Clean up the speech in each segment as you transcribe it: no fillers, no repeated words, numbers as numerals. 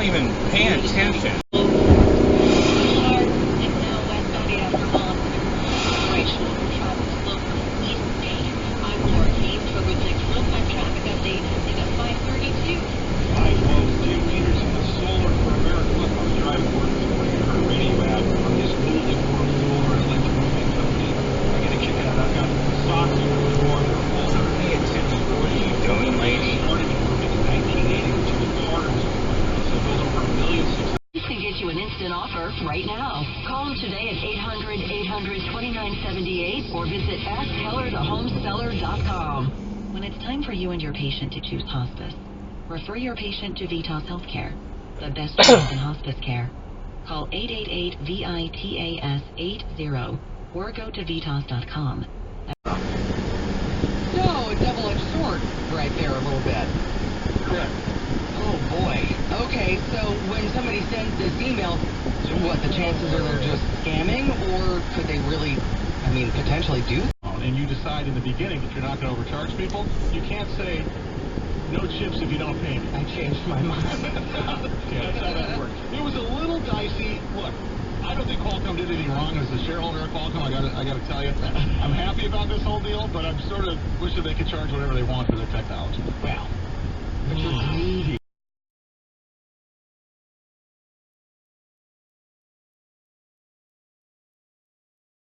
even paying attention. Offer right now. Call them today at 800-800-2978 or visit askhellerthehomeseller.com. When it's time for you and your patient to choose hospice, refer your patient to Vitas Healthcare, the best choice in hospice care. Call 888-VITAS-80 or go to vitas.com. No, a double-edged sword right there a little bit. Correct. Oh boy. Okay, so when somebody sends this email, what, the chances are they're just scamming, or could they really, potentially do? And you decide in the beginning that you're not going to overcharge people, you can't say, no chips if you don't pay me. I changed my mind. That's how that works. It was a little dicey. Look, I don't think Qualcomm did anything wrong. As a shareholder of Qualcomm, I got to tell you, I'm happy about this whole deal, but I'm sort of wishing they could charge whatever they want for their technology. Well, but you're greedy.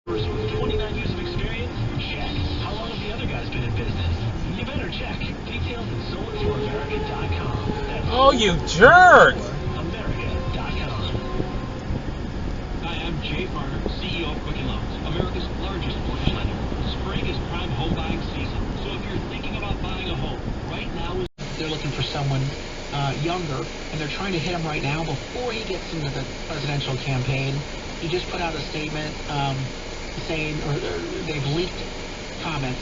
With 29 years of experience? Check. How long have the other guys been in business? You better check. Details at solarforamerica.com. Oh, you jerk! America.com. Hi, I'm Jay Farner, CEO of Quicken Loans, America's largest mortgage lender. Spring is prime home buying season, so if you're thinking about buying a home, right now is... They're looking for someone younger, and they're trying to hit him right now before he gets into the presidential campaign. He just put out a statement saying, or they've leaked comments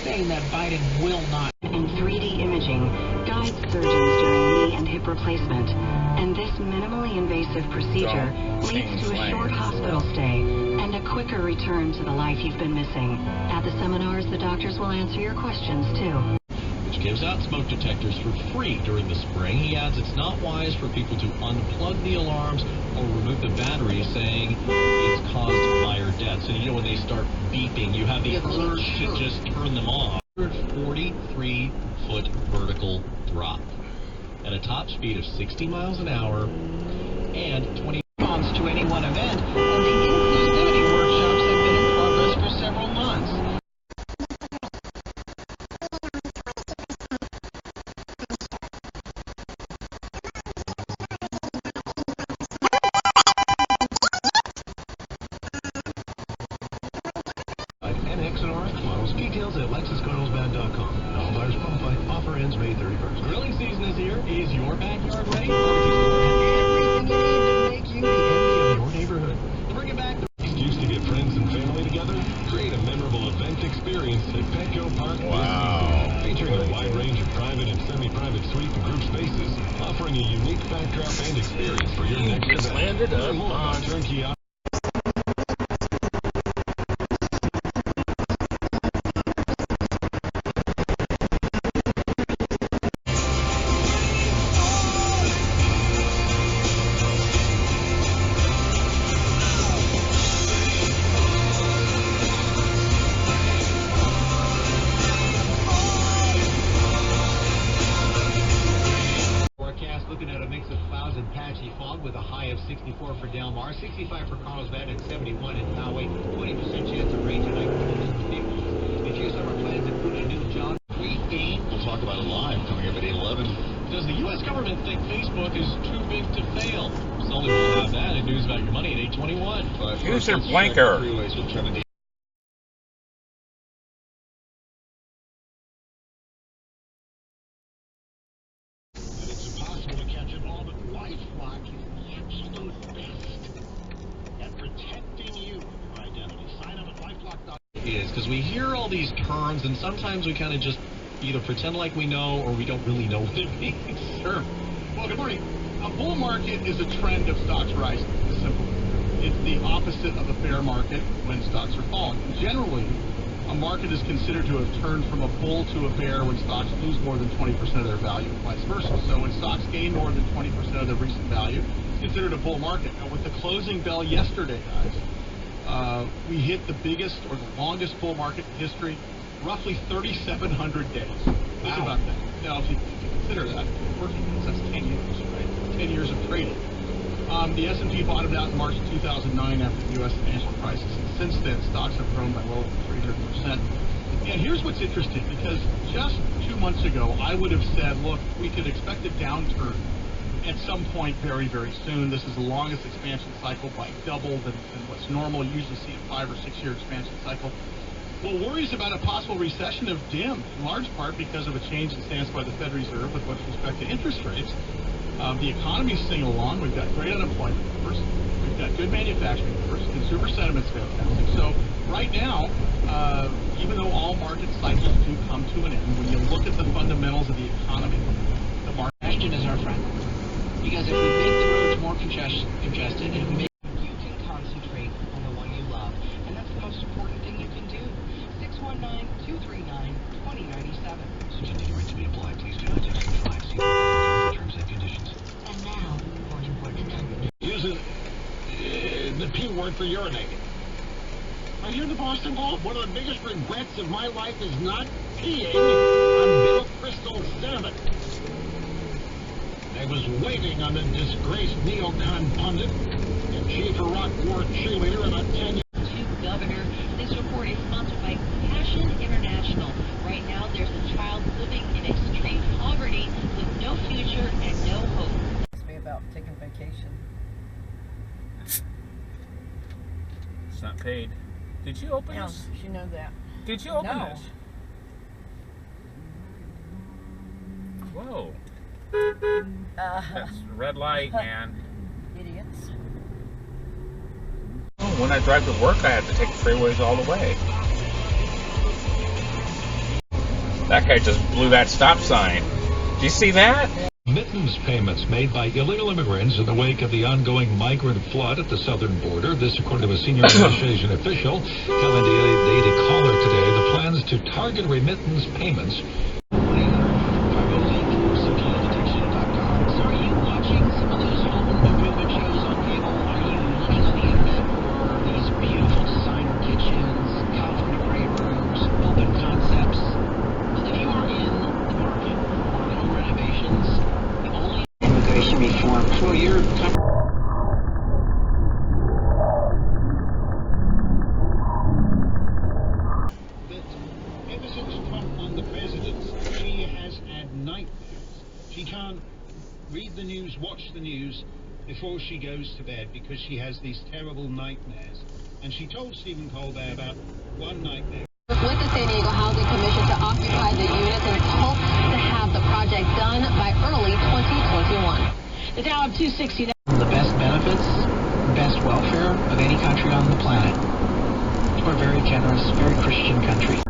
saying that Biden will not. In 3D imaging, guides surgeons during knee and hip replacement, and this minimally invasive procedure leads to a short hospital stay and a quicker return to the life you've been missing. At the seminars, the doctors will answer your questions too. Which gives out smoke detectors for free during the spring. He adds it's not wise for people to unplug the alarms or remove the batteries, saying it's caused fire deaths. And when they start beeping, you have the urge to just turn them off. 43-foot vertical drop at a top speed of 60 miles an hour and 20 response to any one event, and the inclusivity workshops have been in progress for several months. NX and RX models. Details at LexusCarlsbad.com. All buyers qualify. Offer ends May 31st. Grilling season is here. Is your backyard ready? Everything you need to make you the envy of Your neighborhood. Bring it back. Excuse to get friends and family together? Create a memorable event experience at Petco Park. Wow. Featuring a wide range of private and semi-private suite and group spaces, offering a unique backdrop and experience for your next Just event. landed up Learn more about on... turnkey looking at a mix of clouds and patchy fog with a high of 64 for Del Mar, 65 for Carlsbad, and 71 in Poway. 20% chance of rain tonight for the people. If your summer plans include a new job, game. We'll talk about it live coming up at 8:11. Does the U.S. government think Facebook is too big to fail? Sully will have that in News About Your Money at 8:21. But Use your let's check blinker. the freeways with Kevin D. It's impossible to catch it all, but LifeLock is the absolute best at protecting you and your identity. Sign up at LifeLock.com. Is because we hear all these terms, and sometimes we kind of just either pretend like we know or we don't really know what it means. Sure. Well, good morning. A bull market is a trend of stocks rising. It's simple. It's the opposite of a bear market when stocks are falling. Generally, a market is considered to have turned from a bull to a bear when stocks lose more than 20% of their value, and vice versa. So when stocks gain more than 20% of their recent value, it's considered a bull market. Now, with the closing bell yesterday, guys, we hit the biggest or the longest bull market in history, roughly 3,700 days. Think about that. Now, if you consider that, working days, that's 10 years, right? 10 years of trading. The S&P bottomed out in March of 2009 after the U.S. financial crisis, and since then, stocks have grown by well over 300%. And here's what's interesting, because just 2 months ago, I would have said, look, we could expect a downturn at some point very, very soon. This is the longest expansion cycle by double than what's normal. You usually see a 5 or 6 year expansion cycle. Well, worries about a possible recession have dimmed, in large part because of a change in stance by the Fed Reserve with respect to interest rates. The economy's singing along. We've got great unemployment numbers. We've got good manufacturing numbers. Consumer sentiment's fantastic. So right now, even though all market cycles do come to an end, when you look at the fundamentals of the economy, the market Is our friend. Because if we make the roads more congested, if we make You can concentrate on the one you love, and that's the most important thing you can do. 619-239-2097. Subject rates may apply. Please do not subscribe. See terms and conditions. And now, for your work done. Using the P word for urinating. I hear the Boston Globe. One of the biggest regrets of my life is not peeing on Bill Crystal's salmon. I was waiting on the disgraced neocon pundit and chief Iraq war cheerleader about 10 years. To Governor, this report is sponsored by Passion International. Right now, there's a child living in extreme poverty with no future and no hope. It's me about taking vacation. It's not paid. Did you open Yeah, this? you know that. Did you open No. this? Whoa. That's red light, man. Idiots. Oh, when I drive to work, I have to take the freeways all the way. That guy just blew that stop sign. Do you see that? Remittance payments made by illegal immigrants in the wake of the ongoing migrant flood at the southern border. This, according to a senior administration official, telling the Daily Caller today, the plans to target remittance payments. So are you watching some of those home improvement shows on cable? Are you looking on the internet for these beautiful designer kitchens, California great rooms, open concepts? Well, if you are in the market for home renovations, the only immigration reform for your Ever since Trump won the presidency, she has had nightmares. She can't read the news, watch the news before she goes to bed because she has these terrible nightmares. And she told Stephen Colbert about one nightmare. With the San Diego Housing Commission to occupy the units and hopes to have the project done by early 2021. The Dow of 269. the best benefits, best welfare of any country on the planet. We're a very generous, very Christian country.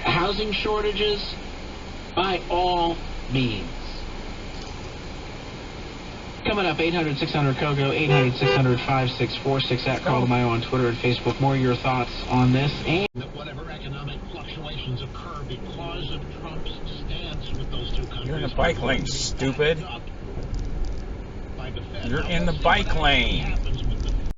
Housing shortages, by all means. Coming up, 800-600-KOGO, 800-600-5646, at Carl DeMaio on Twitter and Facebook. More of your thoughts on this. And That whatever economic fluctuations occur because of Trump's stance with those two countries. You're in the bike lane, stupid. You're in the bike lane.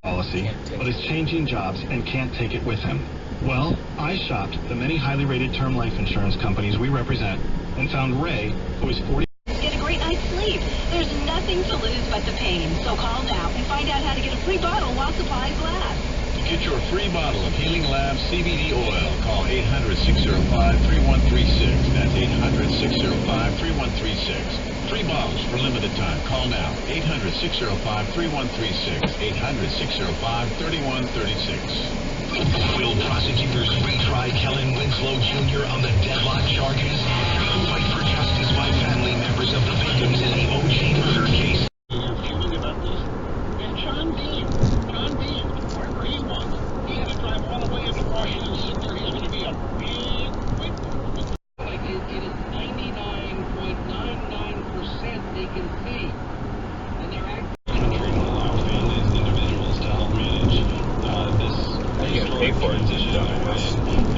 Policy, but is changing jobs and can't take it with him. Well, I shopped the many highly rated term life insurance companies we represent and found Ray, who is 40. Get a great night's sleep. There's nothing to lose but the pain. So call now and find out how to get a free bottle while supplies last. To get your free bottle of Healing Labs CBD oil, call 800-605-3136. That's 800-605-3136. 3 bottles for limited time. Call now. 800-605-3136. 800-605-3136. Will prosecutors retry Kellen Winslow Jr. on the deadlock charges? Fight for justice by family members of the victims in the OG murder case. You're feeling about this? And John Dean. pay for it.